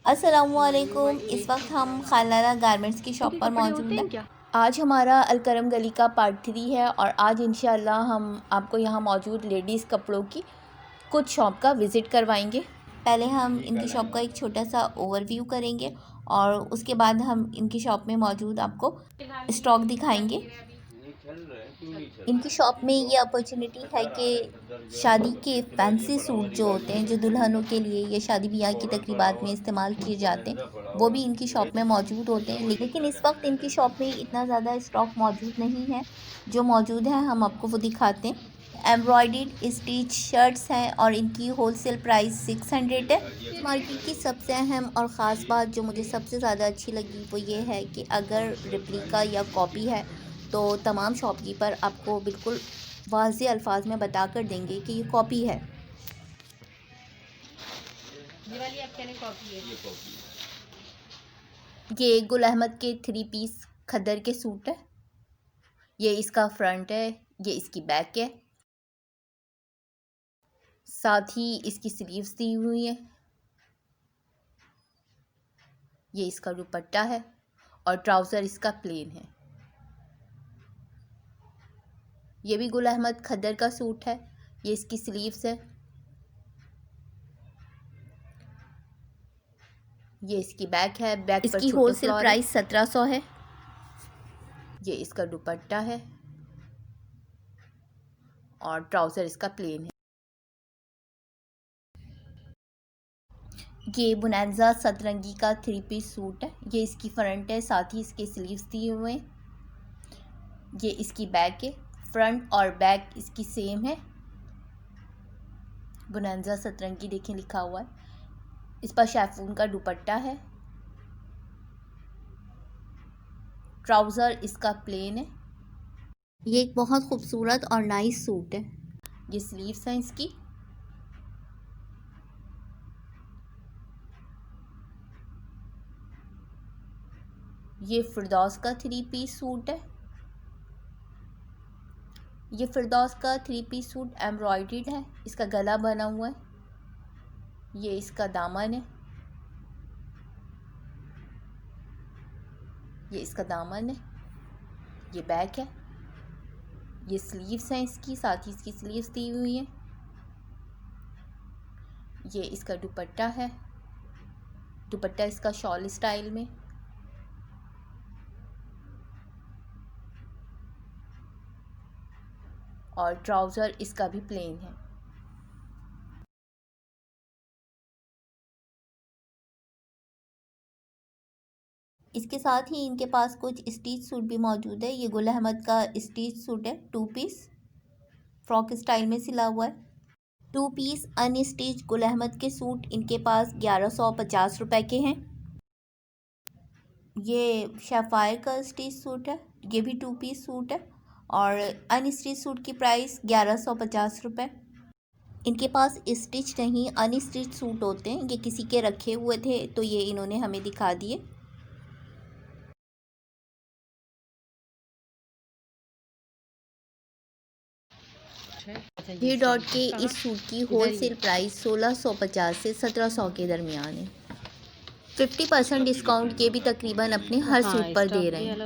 अस्सलामुअलैकुम। इस वक्त हम खालाना गारमेंट्स की शॉप उनके पर कपड़े होते मौजूद हैं। हैं क्या? आज हमारा अलकरम गली का पार्ट 3 है और आज इंशाल्लाह हम आपको यहाँ मौजूद लेडीज़ कपड़ों की कुछ शॉप का विज़िट करवाएंगे। पहले हम इनकी शॉप का एक छोटा सा ओवरव्यू करेंगे और उसके बाद हम इनकी शॉप में मौजूद आपको स्टॉक दिखाएंगे। इनकी शॉप में ये अपॉर्चुनिटी है कि शादी के फैंसी सूट जो होते हैं, जो दुल्हनों के लिए या शादी ब्याह की तकरीबात में इस्तेमाल किए जाते हैं, वो भी इनकी शॉप में मौजूद होते हैं। लेकिन इस वक्त इनकी शॉप में इतना ज़्यादा स्टॉक मौजूद नहीं है। जो मौजूद है हम आपको वो दिखाते हैं। एम्ब्रॉयडर्ड स्टिच शर्ट्स हैं और इनकी होलसेल प्राइस 600 है। इस मार्केट की सबसे अहम और ख़ास बात जो मुझे सबसे ज़्यादा अच्छी लगी वो ये है कि अगर रेप्लिका या कॉपी है तो तमाम शॉपकीपर आपको बिल्कुल वाज़ेह अल्फाज में बता कर देंगे कि ये कॉपी है। ये वाली आपके लिए कॉपी है। ये गुल अहमद के 3 पीस खद्दर के सूट है। ये इसका फ्रंट है, ये इसकी बैक है, साथ ही इसकी स्लीव्स दी हुई है। ये इसका दुपट्टा है और ट्राउज़र इसका प्लेन है। ये भी गुल अहमद खद्दर का सूट है। ये इसकी स्लीव्स है, ये इसकी बैक है। बैक पर इसकी छोटे होलसेल फ्लावर है। प्राइस 1700 है। ये इसका दुपट्टा है और ट्राउज़र इसका प्लेन है। ये बुनैज़ा सतरंगी का 3 पीस सूट है। ये इसकी फ्रंट है, साथ ही इसके स्लीव्स दिए हुए हैं। ये इसकी बैक है, फ्रंट और बैक इसकी सेम है। बुनैज़ा सतरंगी देखें लिखा हुआ है। इस पर शैफून का दुपट्टा है। ट्राउज़र इसका प्लेन है। ये एक बहुत खूबसूरत और नाइस सूट है। ये स्लीव्स हैं इसकी। ये फिरदौस का 3 पीस सूट है। ये फिरदौस का 3 पीस सूट एम्ब्रॉयडर्ड है। इसका गला बना हुआ है। ये इसका दामन है। ये इसका दामन है। ये बैक है। ये स्लीव्स हैं इसकी, साथ ही इसकी स्लीव्स दी हुई हैं। ये इसका दुपट्टा है। दुपट्टा इसका शॉल स्टाइल में। और ट्राउज़र इसका भी प्लेन है। इसके साथ ही इनके पास कुछ स्टिच सूट भी मौजूद है। ये गुल अहमद का स्टिच सूट है, 2 पीस फ्रॉक स्टाइल में सिला हुआ है। 2 पीस अनस्टिच गुल अहमद के सूट इनके पास 1150 रुपए के हैं। ये शेफायर का स्टिच सूट है। ये भी 2 पीस सूट है और अनस्टिच सूट की प्राइस 1150 रुपये। इनके पास स्टिच नहीं अनस्टिच सूट होते हैं। ये किसी के रखे हुए थे तो ये इन्होंने हमें दिखा दिए। वी डॉट के इस सूट की होलसेल प्राइस 1650 से 1700 के दरमियान है। 50% डिस्काउंट ये भी तकरीबन अपने हर सूट पर दे रहे हैं।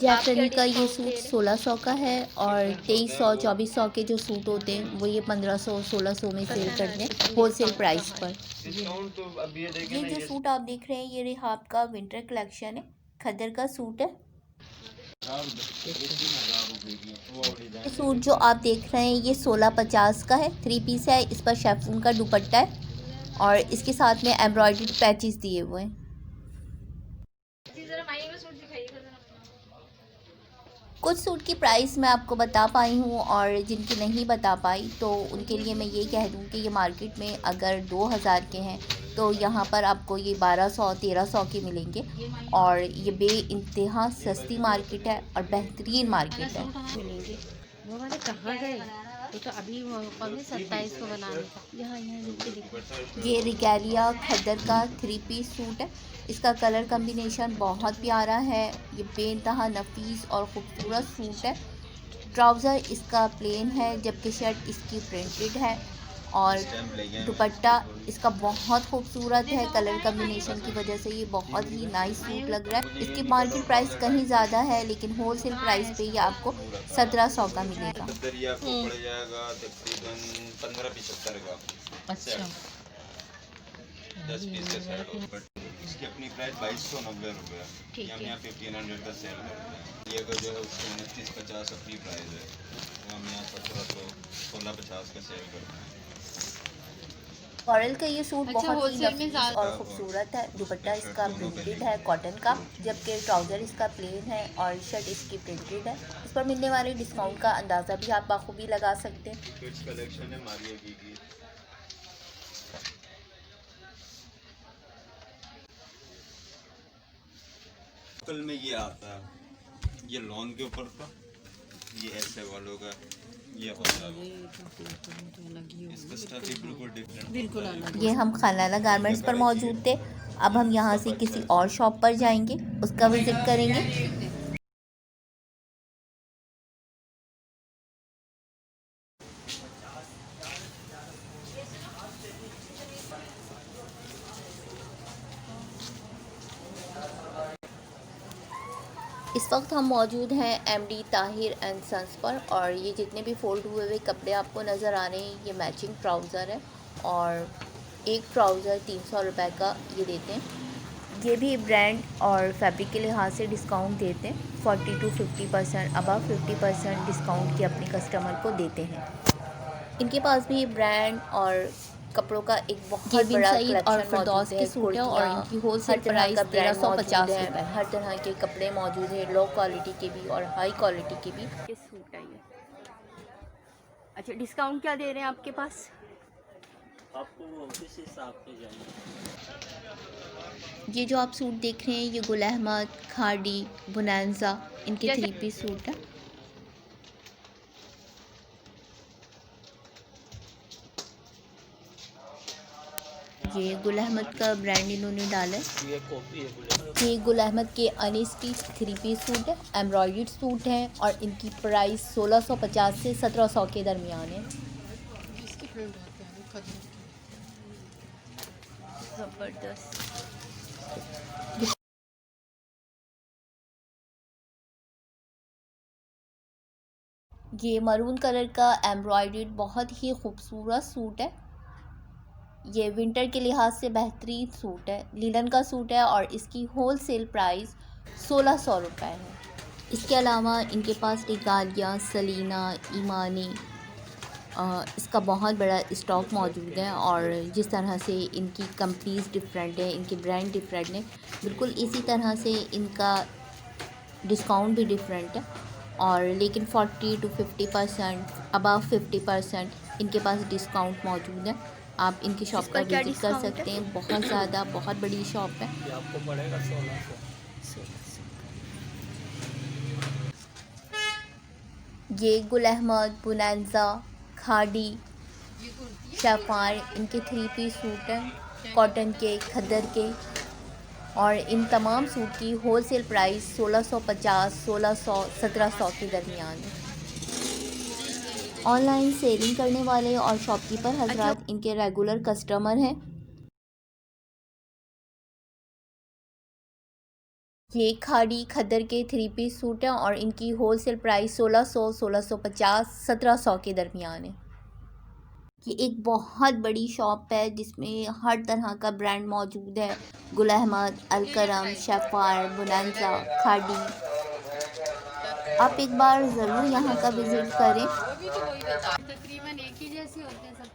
जैफरनी का ये सूट 1600 का है और 2300 2400 के जो सूट होते हैं वो ये 1500 1600 में सेल करते हैं होलसेल प्राइस पर। ये जो सूट आप देख रहे हैं ये रिहाब का विंटर कलेक्शन है। खद्दर का सूट है। ये सूट जो आप देख रहे हैं ये 1650 का है, 3 पीस है। इस पर शेफून का दुपट्टा है और इसके साथ में एम्ब्रॉयडर्ड पैचेस दिए हुए हैं। कुछ सूट की प्राइस मैं आपको बता पाई हूँ और जिनकी नहीं बता पाई तो उनके लिए मैं ये कह दूँ कि ये मार्केट में अगर 2000 के हैं तो यहाँ पर आपको ये 1200 1300 के मिलेंगे और ये बेइंतहा सस्ती मार्केट है और बेहतरीन मार्केट है। वो वाले कहाँ गए? वो तो अभी कौन है 27 को बनाने का। यहाँ यहाँ नीचे देखो, ये रिगैलिया खद्दर का 3 पीस सूट है। इसका कलर कम्बिनेशन बहुत प्यारा है। ये बेइंतहा नफीस और ख़ूबसूरत सूट है। ट्राउज़र इसका प्लेन है जबकि शर्ट इसकी प्रिंटेड है और दुपट्टा इसका बहुत खूबसूरत है। कलर कम्बिनेशन की वजह से ये बहुत ही नाइस सूट लग रहा है। इसकी मार्केट प्राइस कहीं ज़्यादा है लेकिन होलसेल प्राइस पे ये आपको 1700 का मिलेगा। पड़ जाएगा तकरीबन 15-75 का। अच्छा 10 पीस का सेट होगा। इसकी अपनी प्राइस 2290 रुपये ठीक है। हम है। यहाँ 1500 का सेल करते हैं। ये अगर जो है उसकी 2950 अपनी प्राइस है, तो हम यहाँ 1650 का सेल करते हैं। कॉरल का ये सूट अच्छा, बहुत ही होलसेल में नफीस और खूबसूरत है। दुपट्टा इसका प्रिंटेड है कॉटन का, जबकि ट्राउज़र इसका प्लेन है और शर्ट इसकी प्रिंटेड है। इस पर मिलने वाले डिस्काउंट का अंदाज़ा भी आप बखूबी लगा सकते हैं। किड्स कलेक्शन है मारिया की। कल में ये आता है, ये लॉन के ऊपर का, ये ऐसे वालों का, ये होता है। इसका स्टफ बिल्कुल डिफरेंट, बिल्कुल अलग। ये हम खालाला गारमेंट्स पर मौजूद थे। अब हम यहाँ से किसी और शॉप पर जाएंगे, उसका विज़िट करेंगे। इस वक्त हम मौजूद हैं एमडी ताहिर एंड सन्स पर और ये जितने भी फ़ोल्ड हुए हुए कपड़े आपको नज़र आ रहे हैं ये मैचिंग ट्राउज़र है और एक ट्राउज़र 300 रुपये का ये देते हैं। ये भी ब्रांड और फैब्रिक के लिहाज से डिस्काउंट देते हैं। 40 to 50% अबव 50% डिस्काउंट के अपने कस्टमर को देते हैं। इनके पास भी ब्रांड और कपड़ों का एक बहुत बड़ा कलेक्शन मौजूद है। सूट है और इनकी होलसेल प्राइस 1350 है। हर तरह के कपड़े मौजूद है, लो क्वालिटी के भी और हाई क्वालिटी के भी। ये सूट है ये। अच्छा, डिस्काउंट क्या दे रहे हैं आपके पास? आपको इस हिसाब से जाएंगे। ये जो आप सूट देख रहे हैं ये गुल अहमद, खाड़ी, बोनांजा इनके 3 पीस सूट है। ये गुल अहमद का ब्रांड इन्होंने डाला है। ये कॉपी है ये गुल अहमद के अनिस्टी 3 पीस सूट है, एम्ब्रॉयडर्ड सूट हैं और इनकी प्राइस 1650 से 1700 के दरमियान है। ज़बरदस्त। ये मरून कलर का एम्ब्रॉयडर्ड बहुत ही खूबसूरत सूट है। ये विंटर के लिहाज से बेहतरीन सूट है, लिनन का सूट है और इसकी होलसेल प्राइस 1600 रुपये है। इसके अलावा इनके पास रिगालिया, सलीना, ईमानी इसका बहुत बड़ा स्टॉक मौजूद है और जिस तरह से इनकी कंपनीज डिफरेंट है, इनके ब्रांड डिफरेंट है, बिल्कुल इसी तरह से इनका डिस्काउंट भी डिफरेंट है और लेकिन 40 to 50% अबव 50% इनके पास डिस्काउंट मौजूद है। आप इनकी शॉप पर विजिट कर सकते हैं। बहुत ज़्यादा बहुत बड़ी शॉप है। ये आपको पड़ेगा 1600। ये गुल अहमद, बोनांजा, खाड़ी, शफार इनके 3 पीस सूट हैं कॉटन के, खद्दर के और इन तमाम सूट की होलसेल प्राइस 1650, 1600, 1700 के दरमियान है। ऑनलाइन सेलिंग करने वाले और शॉपकीपर हजरात इनके रेगुलर कस्टमर हैं। ये खाड़ी खद्दर के 3 पीस सूट हैं और इनकी होलसेल प्राइस 1600, 1650, 1700 के दरमियान है। ये एक बहुत बड़ी शॉप है जिसमें हर तरह का ब्रांड मौजूद है। गुल अहमद, अलकरम, शफार, बोनांजा, खाड़ी। आप एक बार ज़रूर यहाँ का विज़िट करें। तकरीबन एक ही जैसी होते हैं सब।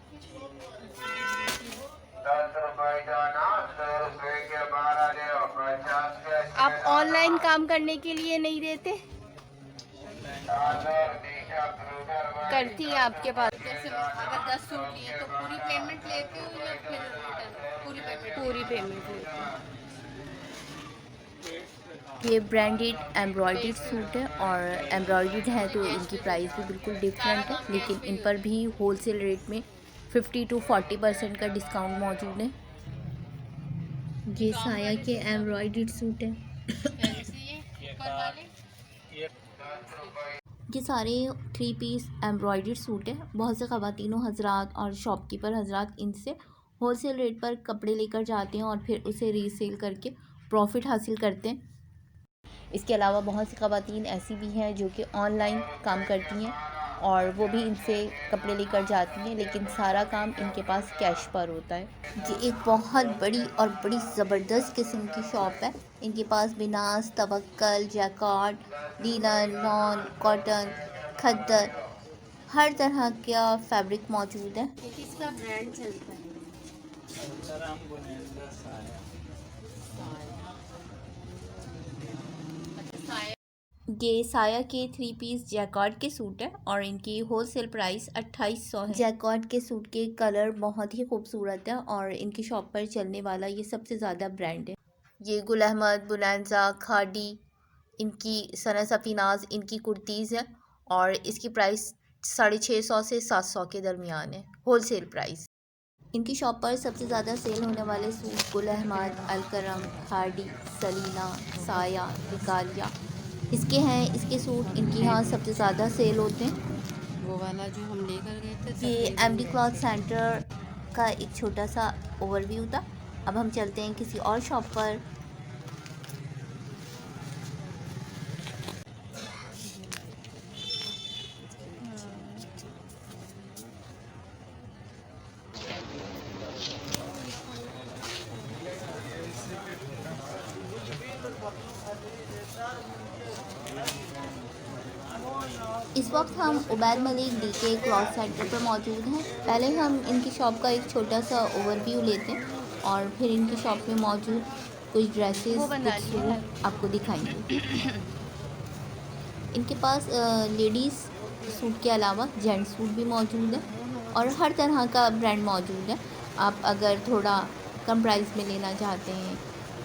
आप ऑनलाइन काम करने के लिए नहीं देते? करती हैं आपके पास? जैसे अगर 10 सूट लिए तो पूरी पेमेंट लेते हो या फिर रिटर्न? पूरी पेमेंट लेते हो। ये ब्रांडेड एम्ब्रॉयडर्ड सूट है और एम्ब्रॉयडर्ड है तो इनकी प्राइस भी बिल्कुल डिफरेंट है, लेकिन इन पर भी होलसेल रेट में 50 to 40% का डिस्काउंट मौजूद है। ये साया के एम्ब्रॉयडर्ड सूट है। ये सारे 3 पीस एम्ब्रॉयडर्ड सूट है। बहुत से ख़वातीनों हजरात और शॉपकीपर हजरात इनसे होलसेल रेट पर कपड़े लेकर जाते हैं और फिर उसे रीसेल करके प्रॉफिट हासिल करते हैं। इसके अलावा बहुत सी ख़वातीन ऐसी भी हैं जो कि ऑनलाइन काम करती हैं और वो भी इनसे कपड़े लेकर जाती हैं, लेकिन सारा काम इनके पास कैश पर होता है। ये एक बहुत बड़ी और बड़ी ज़बरदस्त किस्म की शॉप है। इनके पास बिनास, तवक्कल, जैकार्ड, लीलन, लॉन, कॉटन, खद्दर, हर तरह का फैब्रिक मौजूद है। किसका ब्रांड चलता है? अंतराम बुनेंदा साया। ये साया के 3 पीस जैकार्ड के सूट है और इनकी होलसेल प्राइस 2800 है। जैकार्ड के सूट के कलर बहुत ही खूबसूरत है और इनकी शॉप पर चलने वाला ये सबसे ज़्यादा ब्रांड है। ये गुल अहमद, बुलंजा, खादी, इनकी सना सफीनाज इनकी कुर्तीज़ है और इसकी प्राइस 650 से 700 के दरमियान है होलसेल प्राइस। इनकी शॉप पर सबसे ज़्यादा सेल होने वाले सूट गुल अहमद, अलकरम, खादी, सलीना, साया, निकालिया इसके हैं। इसके सूट इनके यहाँ सबसे ज़्यादा सेल होते हैं। वो वाला जो हम लेकर गए थे। ये एमडी क्लॉथ सेंटर का एक छोटा सा ओवरव्यू था। अब हम चलते हैं किसी और शॉप पर। इस वक्त हम Ubaid Malik DK cloth centre पर मौजूद हैं। पहले हम इनकी शॉप का एक छोटा सा ओवरव्यू लेते हैं और फिर इनकी शॉप में मौजूद कुछ ड्रेसेस, कुछ सूट आपको दिखाएंगे। इनके पास लेडीज़ सूट के अलावा जेंट्स सूट भी मौजूद है और हर तरह का ब्रांड मौजूद है। आप अगर थोड़ा कम प्राइस में लेना चाहते हैं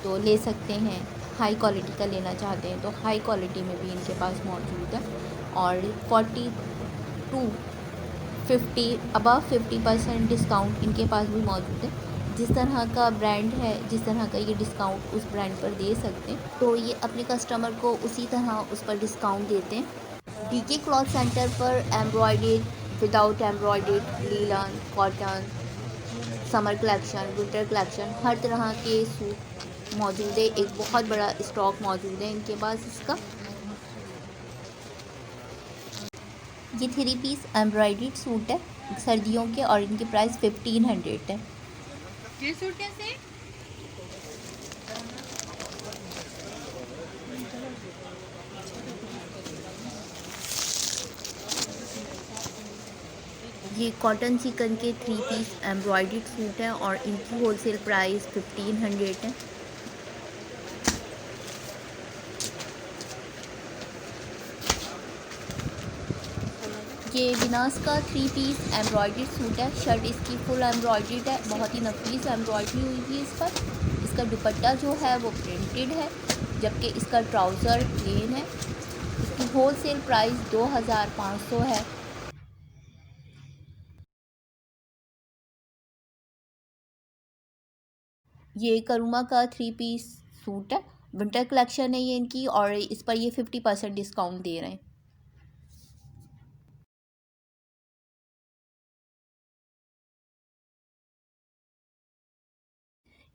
तो ले सकते हैं, हाई क्वालिटी का लेना चाहते हैं तो हाई क्वालिटी में भी इनके पास मौजूद है और 40 to 50 अबव 50% डिस्काउंट इनके पास भी मौजूद है। जिस तरह का ब्रांड है, जिस तरह का ये डिस्काउंट उस ब्रांड पर दे सकते हैं तो ये अपने कस्टमर को उसी तरह उस पर डिस्काउंट देते हैं। डीके क्लॉथ सेंटर पर embroidered, without embroidered, linen, cotton, summer collection, winter collection, हर तरह के सूट मौजूद है। एक बहुत बड़ा स्टॉक मौजूद है इनके पास इसका। ये 3 पीस एम्ब्रॉयडर्ड सूट है सर्दियों के और इनकी प्राइस 1500 है। ये सूट कैसे? ये कॉटन चिकन के 3 पीस एम्ब्रॉयडर्ड सूट है और इनकी होलसेल प्राइस 1500 है। ये बिनास का 3 पीस एम्ब्रॉयडर्ड सूट है। शर्ट इसकी फुल एम्ब्रॉयडर्ड है, बहुत ही नफीस एम्ब्रॉयडरी हुई हुई है इस पर। इसका दुपट्टा जो है वो प्रिंटेड है, जबकि इसका ट्राउज़र प्लेन है। इसकी होलसेल प्राइस 2500 है। ये करूमा का 3 पीस सूट है, विंटर कलेक्शन है ये इनकी और इस पर ये 50% डिस्काउंट दे रहे हैं।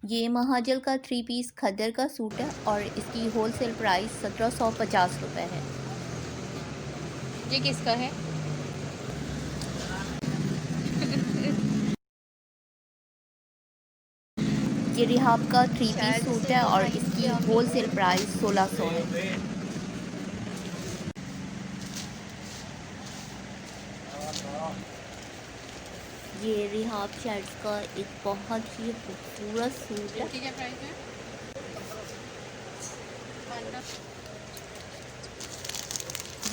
ये महाजल का 3 पीस खद्दर का सूट है और इसकी होलसेल प्राइस 1750 रुपये है। ये किसका है? ये रिहाब का 3 पीस सूट है और इसकी होलसेल प्राइस 1600 है। ये रिहाब शर्ट्स का एक बहुत ही खूबसूरत सूट है। क्या प्राइस है?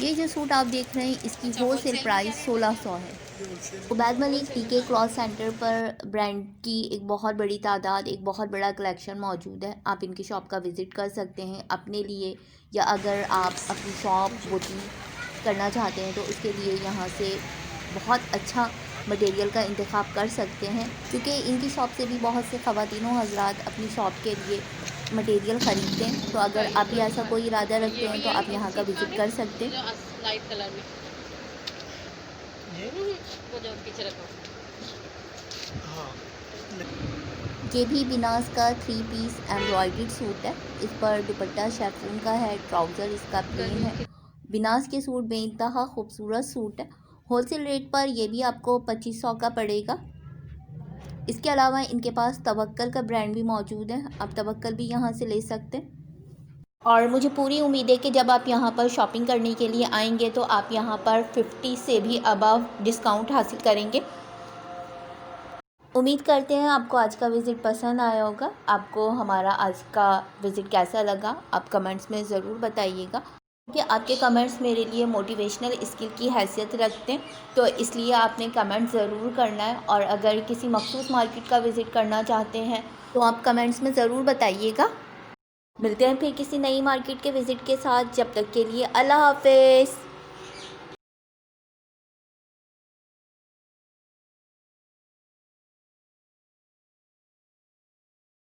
ये जो सूट आप देख रहे हैं इसकी होलसेल प्राइस 1600 है। उबैद मलिक टीके क्लॉथ सेंटर पर ब्रांड की एक बहुत बड़ी तादाद, एक बहुत बड़ा कलेक्शन मौजूद है। आप इनकी शॉप का विज़िट कर सकते हैं अपने लिए, या अगर आप अपनी शॉप बुटीक करना चाहते हैं तो उसके लिए यहाँ से बहुत अच्छा मटेरियल का इंतखाब कर सकते हैं, क्योंकि इनकी शॉप से भी बहुत से ख़वातीन हज़रात अपनी शॉप के लिए मटेरियल ख़रीदते हैं। तो अगर आप भी ऐसा कोई इरादा रखते हैं तो आप यहाँ का विज़िट कर सकते हैं। लाइट कलर में वो जो पीछे रखो। ये भी बिनास का 3 पीस एम्ब्रॉयडर्ड सूट है। इस पर दुपट्टा शेफून का है, ट्राउज़र इसका प्लेन है। बिनास के सूट बेइंतहा खूबसूरत सूट है। होलसेल रेट पर ये भी आपको 2500 का पड़ेगा। इसके अलावा इनके पास तवक्कल का ब्रांड भी मौजूद है, आप तवक्कल भी यहाँ से ले सकते हैं। और मुझे पूरी उम्मीद है कि जब आप यहाँ पर शॉपिंग करने के लिए आएंगे तो आप यहाँ पर 50 से भी अबव डिस्काउंट हासिल करेंगे। उम्मीद करते हैं आपको आज का विज़िट पसंद आया होगा। आपको हमारा आज का विज़िट कैसा लगा आप कमेंट्स में ज़रूर बताइएगा, क्योंकि आपके कमेंट्स मेरे लिए मोटिवेशनल स्किल की हैसियत रखते हैं, तो इसलिए आपने कमेंट ज़रूर करना है। और अगर किसी मखसूस मार्केट का विज़िट करना चाहते हैं तो आप कमेंट्स में ज़रूर बताइएगा। मिलते हैं फिर किसी नई मार्केट के विज़िट के साथ। जब तक के लिए अल्लाह हाफ़िज़।